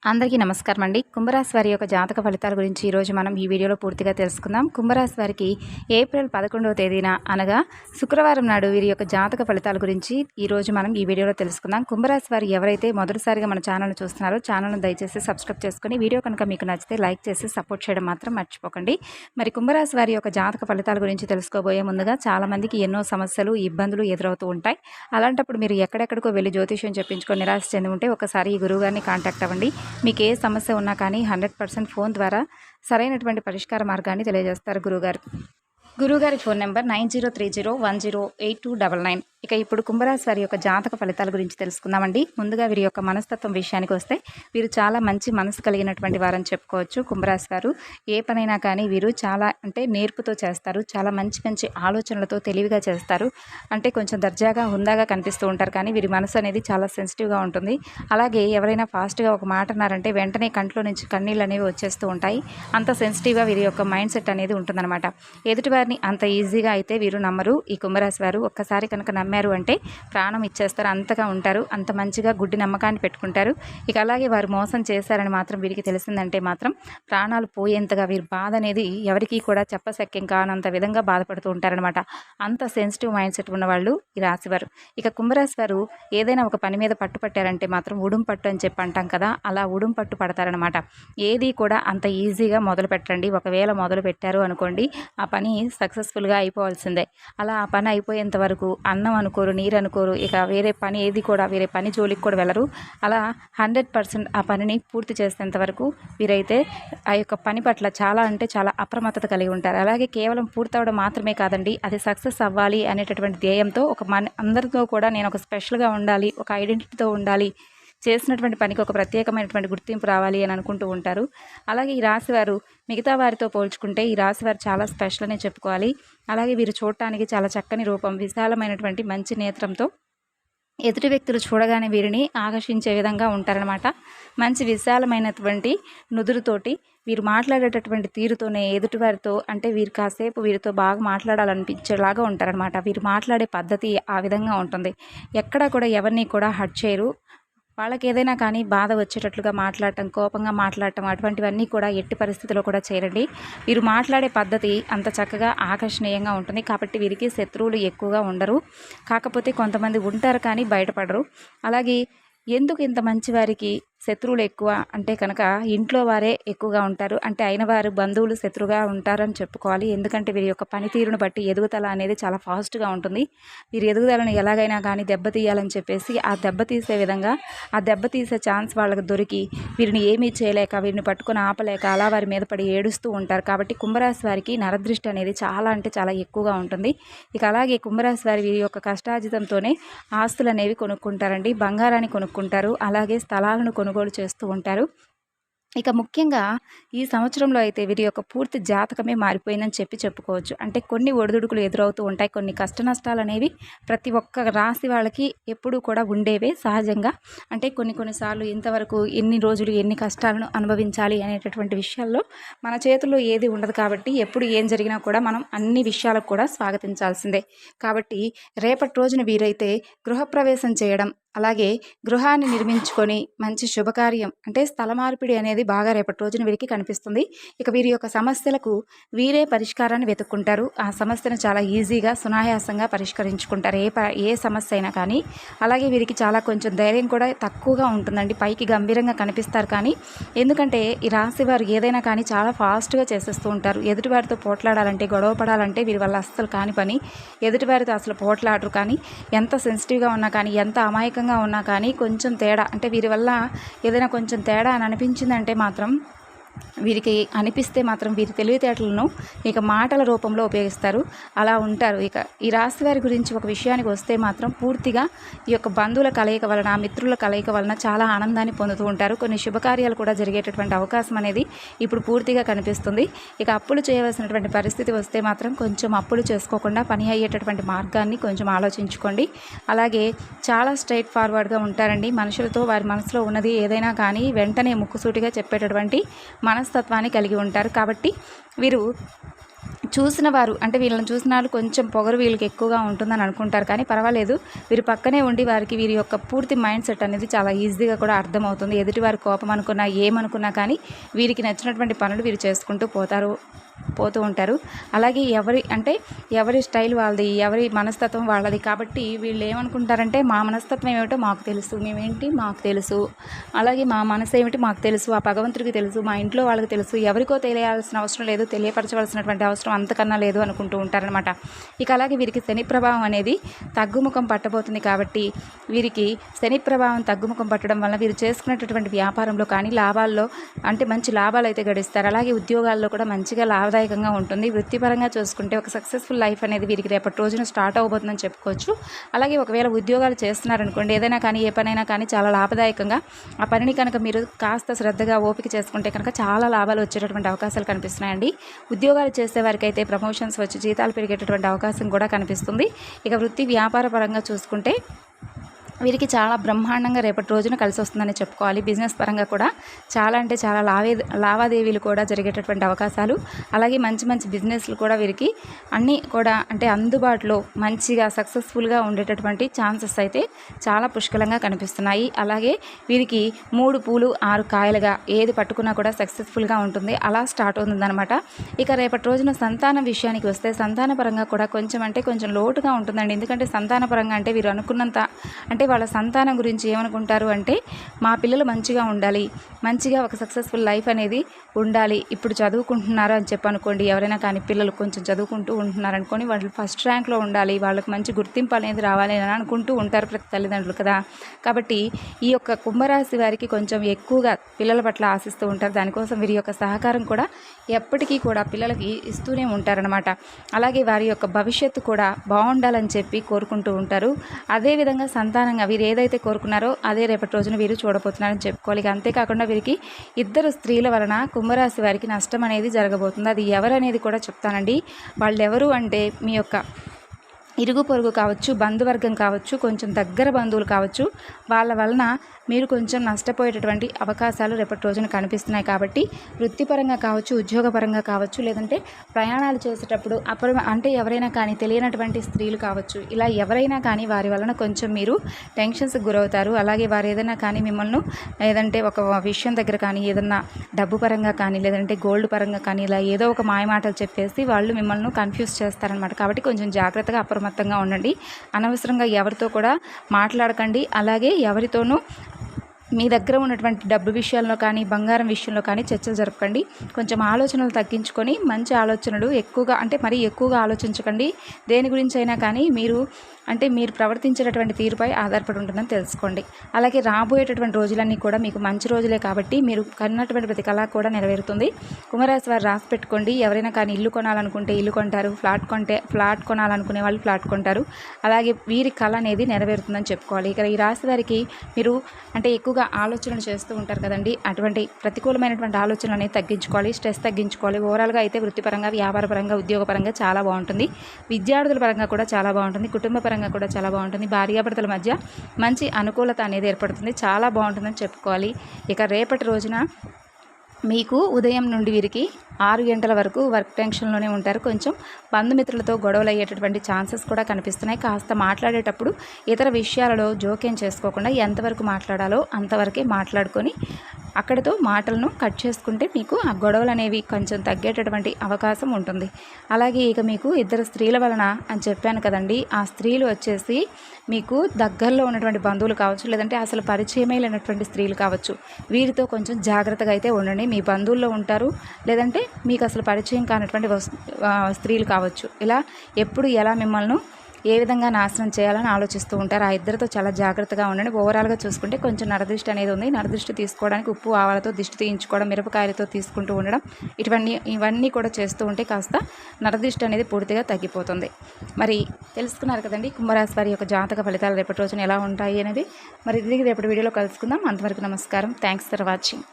అందరికీ నమస్కారం అండి. కుంభరాశి వారి యొక్క జాతక ఫలితాల గురించి ఈరోజు మనం ఈ వీడియోలో పూర్తిగా తెలుసుకుందాం. కుంభరాశి వారికి ఏప్రిల్ 11వ తేదీన అనగా శుక్రవారం నాడు వీరి యొక్క జాతక ఫలితాల గురించి ఈరోజు మనం ఈ వీడియోలో తెలుసుకుందాం. కుంభరాశి వారు ఎవరైతే మొదటిసారిగా మన ఛానల్ను చూస్తున్నారో ఛానల్ను దయచేసి సబ్స్క్రైబ్ చేసుకుని వీడియో కనుక మీకు నచ్చితే లైక్ చేసి సపోర్ట్ చేయడం మాత్రం మర్చిపోకండి. మరి కుంభరాశి వారి యొక్క జాతక ఫలితాల గురించి తెలుసుకోబోయే ముందుగా చాలామందికి ఎన్నో సమస్యలు ఇబ్బందులు ఎదురవుతూ ఉంటాయి. అలాంటప్పుడు మీరు ఎక్కడెక్కడికో వెళ్ళి జ్యోతిష్యం చెప్పించుకొని నిరాశ చెంది ఉంటే ఒకసారి ఈ గురువుగారిని కాంటాక్ట్ అవ్వండి. మీకు ఏ సమస్య ఉన్నా కానీ 100% ఫోన్ ద్వారా సరైనటువంటి పరిష్కార మార్గాన్ని తెలియజేస్తారు గురువుగారి ఫోన్ నెంబర్ 9030108299. ఇక ఇప్పుడు కుంభరాశి వారి యొక్క జాతక ఫలితాల గురించి తెలుసుకుందామండి. ముందుగా వీరి యొక్క మనస్తత్వం విషయానికి వస్తే వీరు చాలా మంచి మనసు కలిగినటువంటి వారని చెప్పుకోవచ్చు. కుంభరాశి వారు ఏ పనైనా కానీ వీరు చాలా నేర్పుతో చేస్తారు. చాలా మంచి మంచి ఆలోచనలతో తెలివిగా చేస్తారు. కొంచెం దర్జాగా హుందాగా కనిపిస్తూ ఉంటారు. కానీ వీరి మనసు అనేది చాలా సెన్సిటివ్గా ఉంటుంది. అలాగే ఎవరైనా ఫాస్ట్గా ఒక మాట అన్నారంటే వెంటనే కంట్లో నుంచి కన్నీళ్ళు అనేవి వచ్చేస్తూ ఉంటాయి. అంత సెన్సిటివ్గా వీరి యొక్క మైండ్ సెట్ అనేది ఉంటుందన్నమాట. ఎదుటివారిని అంత ఈజీగా అయితే వీరు నమ్మరు. ఈ కుంభరాశి వారు ఒక్కసారి కనుక నమ్మారు అంటే ప్రాణం ఇచ్చేస్తారు. అంతగా ఉంటారు. అంత మంచిగా గుడ్డి నమ్మకాన్ని పెట్టుకుంటారు. ఇక అలాగే వారు మోసం చేశారని మాత్రం వీరికి తెలిసిందంటే మాత్రం ప్రాణాలు పోయేంతగా వీరి బాధ అనేది ఎవరికీ కూడా చెప్పశక్యం కానంత విధంగా బాధపడుతూ ఉంటారనమాట. అంత సెన్సిటివ్ మైండ్ సెట్ ఉన్నవాళ్ళు ఈ రాశివారు. ఇక కుంభరాశి వారు ఏదైనా ఒక పని మీద పట్టుపట్టారంటే మాత్రం ఉడుం పట్టు అని చెప్పి అంటాం కదా, అలా ఉడుం పట్టు పడతారనమాట. ఏది కూడా అంత ఈజీగా మొదలు పెట్టండి. ఒకవేళ మొదలు పెట్టారు అనుకోండి, ఆ పని సక్సెస్ఫుల్గా అయిపోవాల్సిందే. అలా ఆ పని అయిపోయేంత వరకు అన్నం అనుకోరు, నీరు అనుకోరు, ఇక వేరే పని ఏది కూడా వేరే పని జోలికి కూడా వెళ్ళరు. అలా 100% ఆ పనిని పూర్తి చేసేంత వరకు వీరైతే ఆ యొక్క పని పట్ల చాలా అప్రమత్తత కలిగి ఉంటారు. అలాగే కేవలం పూర్తవడం మాత్రమే కాదండి, అది సక్సెస్ అవ్వాలి అనేటటువంటి ధ్యేయంతో అందరితో కూడా నేను ఒక స్పెషల్గా ఉండాలి, ఒక ఐడెంటిటీతో ఉండాలి, చేసినటువంటి పనికి ఒక ప్రత్యేకమైనటువంటి గుర్తింపు రావాలి అని అనుకుంటూ ఉంటారు. అలాగే ఈ రాశివారు మిగతా వారితో పోల్చుకుంటే ఈ రాశివారు చాలా స్పెషల్ అనే చెప్పుకోవాలి. అలాగే వీరు చూడటానికి చాలా చక్కని రూపం, విశాలమైనటువంటి మంచి నేత్రంతో ఎదుటి వ్యక్తులు చూడగానే వీరిని ఆకర్షించే విధంగా ఉంటారనమాట. మంచి విశాలమైనటువంటి నుదురుతోటి వీరు మాట్లాడేటటువంటి తీరుతోనే ఎదుటివారితో వీరు కాసేపు వీరితో బాగా మాట్లాడాలనిపించేలాగా ఉంటారనమాట. వీరు మాట్లాడే పద్ధతి ఆ విధంగా ఉంటుంది. ఎక్కడా కూడా ఎవరిని కూడా హర్ట్ చేయరు. వాళ్ళకి ఏదైనా కానీ బాధ వచ్చేటట్లుగా మాట్లాడటం, కోపంగా మాట్లాడటం అటువంటివన్నీ కూడా ఎట్టి పరిస్థితుల్లో కూడా చేయరండి. వీరు మాట్లాడే పద్ధతి అంత చక్కగా ఆకర్షణీయంగా ఉంటుంది. కాబట్టి వీరికి శత్రువులు ఎక్కువగా ఉండరు. కాకపోతే కొంతమంది ఉంటారు కానీ బయటపడరు. అలాగే ఎందుకు ఇంత మంచి వారికి శత్రువులు ఎక్కువ అంటే కనుక ఇంట్లో వారే ఎక్కువగా ఉంటారు. అయిన వారు బంధువులు శత్రువుగా ఉంటారని చెప్పుకోవాలి. ఎందుకంటే వీరి యొక్క పనితీరును బట్టి ఎదుగుదల అనేది చాలా ఫాస్ట్గా ఉంటుంది. వీరి ఎదుగుదలను ఎలాగైనా కానీ దెబ్బతీయాలని చెప్పేసి ఆ దెబ్బతీసే విధంగా ఆ దెబ్బతీసే ఛాన్స్ వాళ్ళకి దొరికి వీరిని ఏమీ చేయలేక వీరిని పట్టుకొని ఆపలేక అలా వారి మీద పడి ఏడుస్తూ ఉంటారు. కాబట్టి కుంభరాశి వారికి నరదృష్టి అనేది చాలా ఎక్కువగా ఉంటుంది. ఇక అలాగే కుంభరాశి వారి వీరి యొక్క కష్టార్జితంతోనే ఆస్తులు అనేవి కొనుక్కుంటారండి. బంగారాన్ని కొనుక్కుంటారు. అలాగే స్థలాలను కొనుగోలు చేస్తూ ఉంటారు. ఇక ముఖ్యంగా ఈ సంవత్సరంలో అయితే వీరి యొక్క పూర్తి జాతకమే మారిపోయిందని చెప్పుకోవచ్చు. కొన్ని ఒడిదుడుకులు ఎదురవుతూ ఉంటాయి. కొన్ని కష్ట నష్టాలు అనేవి ప్రతి ఒక్క రాశి వాళ్ళకి ఎప్పుడూ కూడా ఉండేవే సహజంగా. కొన్నిసార్లు ఇంతవరకు ఎన్ని రోజులు ఎన్ని కష్టాలను అనుభవించాలి అనేటటువంటి విషయాల్లో మన చేతుల్లో ఏది ఉండదు. కాబట్టి ఎప్పుడు ఏం జరిగినా కూడా మనం అన్ని విషయాలకు కూడా స్వాగతించాల్సిందే. కాబట్టి రేపటి రోజున వీరైతే గృహప్రవేశం చేయడం, అలాగే గృహాన్ని నిర్మించుకొని మంచి శుభకార్యం స్థల మార్పిడి అనేది బాగా రేపటి రోజున వీరికి కనిపిస్తుంది. ఇక వీరి యొక్క సమస్యలకు వీరే పరిష్కారాన్ని వెతుక్కుంటారు. ఆ సమస్యను చాలా ఈజీగా సునాయాసంగా పరిష్కరించుకుంటారు ఏ సమస్య అయినా కానీ. అలాగే వీరికి కొంచెం ధైర్యం కూడా తక్కువగా ఉంటుందండి. పైకి గంభీరంగా కనిపిస్తారు కానీ ఎందుకంటే ఈ రాశి వారు ఏదైనా కానీ చాలా ఫాస్ట్గా చేసేస్తూ ఉంటారు. ఎదుటివారితో పోట్లాడాలంటే గొడవ పడాలంటే వీరి వల్ల అస్సలు కాని పని. ఎదుటివారితో అసలు పోట్లాడరు. కానీ ఎంత సెన్సిటివ్గా ఉన్నా కానీ ఎంత అమాయకంగా ఉన్నా కానీ కొంచెం తేడా వీరి వల్ల ఏదైనా కొంచెం తేడా అని అనిపించిందంటే మాత్రం వీరికి అనిపిస్తే మాత్రం వీరి తెలివితేటలను ఇక మాటల రూపంలో ఉపయోగిస్తారు. అలా ఉంటారు. ఇక ఈ రాశి వారి గురించి ఒక విషయానికి వస్తే మాత్రం పూర్తిగా ఈ యొక్క బంధువుల కలయిక వలన, మిత్రుల కలయిక వలన చాలా ఆనందాన్ని పొందుతూ ఉంటారు. కొన్ని శుభకార్యాలు కూడా జరిగేటటువంటి అవకాశం అనేది ఇప్పుడు పూర్తిగా కనిపిస్తుంది. ఇక అప్పులు చేయవలసినటువంటి పరిస్థితి వస్తే మాత్రం కొంచెం అప్పులు చేసుకోకుండా పని అయ్యేటటువంటి మార్గాన్ని కొంచెం ఆలోచించుకోండి. అలాగే చాలా స్ట్రైట్ ఫార్వర్డ్గా ఉంటారండి. మనుషులతో వారి మనసులో ఉన్నది ఏదైనా కానీ వెంటనే ముక్కుసూటిగా చెప్పేటటువంటి మనస్తత్వాన్ని కలిగి ఉంటారు. కాబట్టి వీరు చూసిన వారు అంటే వీళ్ళని చూసిన వాళ్ళు కొంచెం పొగరు వీళ్ళకి ఎక్కువగా ఉంటుందని అనుకుంటారు, కానీ పర్వాలేదు. వీరి పక్కనే ఉండి వారికి వీరి యొక్క పూర్తి మైండ్ సెట్ అనేది చాలా ఈజీగా కూడా అర్థమవుతుంది. ఎదుటి వారి కోపం అనుకున్నా ఏమనుకున్నా కానీ వీరికి నచ్చినటువంటి పనులు వీరు చేసుకుంటూ పోతూ ఉంటారు. అలాగే ఎవరి స్టైల్ వాళ్ళది, ఎవరి మనస్తత్వం వాళ్ళది. కాబట్టి వీళ్ళు ఏమనుకుంటారంటే మా మనస్తత్వం ఏమిటో మాకు తెలుసు, మేమేంటి మాకు తెలుసు, అలాగే మా మనసు ఏమిటి మాకు తెలుసు, ఆ భగవంతుడికి తెలుసు, మా ఇంట్లో వాళ్ళకి తెలుసు, ఎవరికో తెలియాల్సిన అవసరం లేదు, తెలియపరచవలసినటువంటి అవసరం అంతకన్నా లేదు అనుకుంటూ ఉంటారనమాట. ఇక అలాగే వీరికి శని ప్రభావం అనేది తగ్గుముఖం పట్టబోతుంది. కాబట్టి వీరికి శని ప్రభావం తగ్గుముఖం పట్టడం వల్ల వీరు చేసుకునేటటువంటి వ్యాపారంలో కానీ లాభాల్లో అంటే మంచి లాభాలు అయితే గడిస్తారు. అలాగే ఉద్యోగాల్లో కూడా మంచిగా లాభదాయకంగా ఉంటుంది. వృత్తిపరంగా చూసుకుంటే ఒక సక్సెస్ఫుల్ లైఫ్ అనేది వీరికి రేపటి రోజున స్టార్ట్ అవబోతుందని చెప్పుకోవచ్చు. అలాగే ఒకవేళ ఉద్యోగాలు చేస్తున్నారనుకోండి, ఏదైనా కానీ ఏ పనైనా కానీ చాలా లాభదాయకంగా ఆ పనిని కనుక మీరు కాస్త శ్రద్ధగా ఓపిక చేసుకుంటే కనుక చాలా లాభాలు వచ్చేటటువంటి అవకాశాలు కనిపిస్తున్నాయండి. ఉద్యోగాలు చేసే వారికి అయితే ప్రమోషన్స్ వచ్చి జీతాలు పెరిగేటటువంటి అవకాశం కూడా కనిపిస్తుంది. ఇక వృత్తి వ్యాపార పరంగా చూసుకుంటే వీరికి చాలా బ్రహ్మాండంగా రేపటి రోజున కలిసి వస్తుందని చెప్పుకోవాలి. బిజినెస్ పరంగా కూడా చాలా అంటే చాలా లావాదేవీలు కూడా జరిగేటటువంటి అవకాశాలు, అలాగే మంచి మంచి బిజినెస్లు కూడా వీరికి అన్నీ కూడా అంటే అందుబాటులో మంచిగా సక్సెస్ఫుల్గా ఉండేటటువంటి ఛాన్సెస్ అయితే చాలా పుష్కలంగా కనిపిస్తున్నాయి. అలాగే వీరికి 3 పూలు 6 కాయలుగా ఏది పట్టుకున్నా కూడా సక్సెస్ఫుల్గా ఉంటుంది. అలా స్టార్ట్ అవుతుందన్నమాట. ఇక రేపటి రోజున సంతానం విషయానికి వస్తే సంతాన పరంగా కూడా కొంచెం లోటుగా ఉంటుందండి. ఎందుకంటే సంతాన పరంగా అంటే వీరు అనుకున్నంత అంటే వాళ్ళ సంతానం గురించి ఏమనుకుంటారు అంటే మా పిల్లలు మంచిగా ఉండాలి, మంచిగా ఒక సక్సెస్ఫుల్ లైఫ్ అనేది ఉండాలి. ఇప్పుడు చదువుకుంటున్నారు అని అనుకోండి, ఎవరైనా కానీ పిల్లలు కొంచెం చదువుకుంటూ ఉంటున్నారనుకొని వాళ్ళు ఫస్ట్ ర్యాంక్లో ఉండాలి, వాళ్ళకి మంచి గుర్తింపు అనేది రావాలి అని అనుకుంటూ ఉంటారు ప్రతి తల్లిదండ్రులు కదా. కాబట్టి ఈ యొక్క కుంభరాశి వారికి కొంచెం ఎక్కువగా పిల్లల పట్ల ఆశిస్తూ ఉంటారు. దానికోసం వీరి యొక్క సహకారం కూడా ఎప్పటికీ కూడా పిల్లలకి ఇస్తూనే ఉంటారనమాట. అలాగే వారి యొక్క భవిష్యత్తు కూడా బాగుండాలని చెప్పి కోరుకుంటూ ఉంటారు. అదేవిధంగా సంతానంగా వీరు ఏదైతే కోరుకున్నారో అదే రేపటి రోజున వీరు చూడబోతున్నారని చెప్పుకోవాలి. అంతేకాకుండా వీరికి 2 స్త్రీల వలన కుంభరాశి వారికి నష్టం అనేది జరగబోతుంది. అది ఎవరనేది కూడా చెప్తానండి. వాళ్ళు ఎవరు అంటే మీ యొక్క ఇరుగు పొరుగు కావచ్చు, బంధువర్గం కావచ్చు, కొంచెం దగ్గర బంధువులు కావచ్చు, వాళ్ళ వలన మీరు కొంచెం నష్టపోయేటటువంటి అవకాశాలు రేపటి రోజున కనిపిస్తున్నాయి. కాబట్టి వృత్తిపరంగా కావచ్చు, ఉద్యోగపరంగా కావచ్చు, లేదంటే ప్రయాణాలు చేసేటప్పుడు అంటే ఎవరైనా కానీ తెలియనటువంటి స్త్రీలు కావచ్చు, ఇలా ఎవరైనా కానీ వారి వలన కొంచెం మీరు టెన్షన్స్కి గురవుతారు. అలాగే వారు ఏదైనా కానీ మిమ్మల్ని ఏదంటే ఒక విషయం దగ్గర కానీ ఏదన్నా డబ్బు పరంగా కానీ లేదంటే గోల్డ్ పరంగా కానీ ఇలా ఏదో ఒక మాయమాటలు చెప్పేసి వాళ్ళు మిమ్మల్ని కన్ఫ్యూజ్ చేస్తారనమాట. కాబట్టి కొంచెం జాగ్రత్తగా అప్రమత్తంగా ఉండండి. అనవసరంగా ఎవరితో కూడా మాట్లాడకండి. అలాగే ఎవరితోనూ మీ దగ్గర ఉన్నటువంటి డబ్బు విషయాల్లో కానీ బంగారం విషయంలో కానీ చర్చలు జరపకండి. కొంచెం ఆలోచనలు తగ్గించుకొని మంచి ఆలోచనలు ఎక్కువగా అంటే మరీ ఎక్కువగా ఆలోచించకండి. దేని గురించి అయినా కానీ మీరు ప్రవర్తించేటటువంటి తీరుపై ఆధారపడి ఉంటుందని తెలుసుకోండి. అలాగే రాబోయేటటువంటి రోజులన్నీ కూడా మీకు మంచి రోజులే కాబట్టి మీరు కన్నటువంటి ప్రతి కళ కూడా నెరవేరుతుంది. కుంభరాశి వారు రాసి పెట్టుకోండి. ఎవరైనా కానీ ఇల్లు కొనాలనుకుంటే ఇల్లు కొంటారు, ఫ్లాట్ కొనాలనుకునే వాళ్ళు ఫ్లాట్ కొంటారు. అలాగే వీరి కళ అనేది నెరవేరుతుందని చెప్పుకోవాలి. ఇక ఈ రాశి వారికి మీరు ఎక్కువగా ఆలోచనలు చేస్తూ ఉంటారు కదండి, అటువంటి ప్రతికూలమైనటువంటి ఆలోచనలు అనేది తగ్గించుకోవాలి, స్ట్రెస్ తగ్గించుకోవాలి. ఓవరాల్గా అయితే వృత్తిపరంగా, వ్యాపారపరంగా, ఉద్యోగపరంగా చాలా బాగుంటుంది. విద్యార్థుల పరంగా కూడా చాలా బాగుంటుంది. కుటుంబ పరంగా కూడా చాలా బాగుంటుంది. భార్యాభర్తల మధ్య మంచి అనుకూలత అనేది ఏర్పడుతుంది. చాలా బాగుంటుందని చెప్పుకోవాలి. ఇక రేపటి రోజున మీకు ఉదయం నుండి వీరికి 6 గంటల వరకు వర్క్ టెన్షన్లోనే ఉంటారు. కొంచెం బంధుమిత్రులతో గొడవలు అయ్యేటటువంటి ఛాన్సెస్ కూడా కనిపిస్తున్నాయి. కాస్త మాట్లాడేటప్పుడు ఇతర విషయాలలో జోక్యం చేసుకోకుండా ఎంతవరకు మాట్లాడాలో అంతవరకే మాట్లాడుకొని అక్కడితో మాటలను కట్ చేసుకుంటే మీకు ఆ గొడవలు అనేవి కొంచెం తగ్గేటటువంటి అవకాశం ఉంటుంది. అలాగే ఇక మీకు 2 స్త్రీల వలన అని చెప్పాను కదండి, ఆ స్త్రీలు వచ్చేసి మీకు దగ్గరలో ఉన్నటువంటి బంధువులు కావచ్చు, లేదంటే అసలు పరిచయమే లేనటువంటి స్త్రీలు కావచ్చు. వీరితో కొంచెం జాగ్రత్తగా అయితే ఉండండి. మీ బంధువుల్లో ఉంటారు, లేదంటే మీకు అసలు పరిచయం కానటువంటి స్త్రీలు కావచ్చు. ఇలా ఎప్పుడు ఎలా మిమ్మల్ని ఏ విధంగా నాశనం చేయాలని ఆలోచిస్తూ ఉంటారు. ఆ ఇద్దరితో చాలా జాగ్రత్తగా ఉండండి. ఓవరాల్గా చూసుకుంటే కొంచెం నరదృష్టి అనేది ఉంది. నరదృష్టి తీసుకోవడానికి ఉప్పు ఆవాలతో దిష్టి తీయించుకోవడం, మిరపకాయలతో తీసుకుంటూ ఉండడం, ఇవన్నీ కూడా చేస్తూ ఉంటే కాస్త నరదృష్టి అనేది పూర్తిగా తగ్గిపోతుంది. మరి తెలుసుకున్నారు కదండి కుంభరాశి వారి యొక్క జాతక ఫలితాలు రేపటి రోజున ఎలా ఉంటాయి అనేది. మరి ఇది రేపటి వీడియోలో కలుసుకుందాం. అంతవరకు నమస్కారం. Thanks for watching.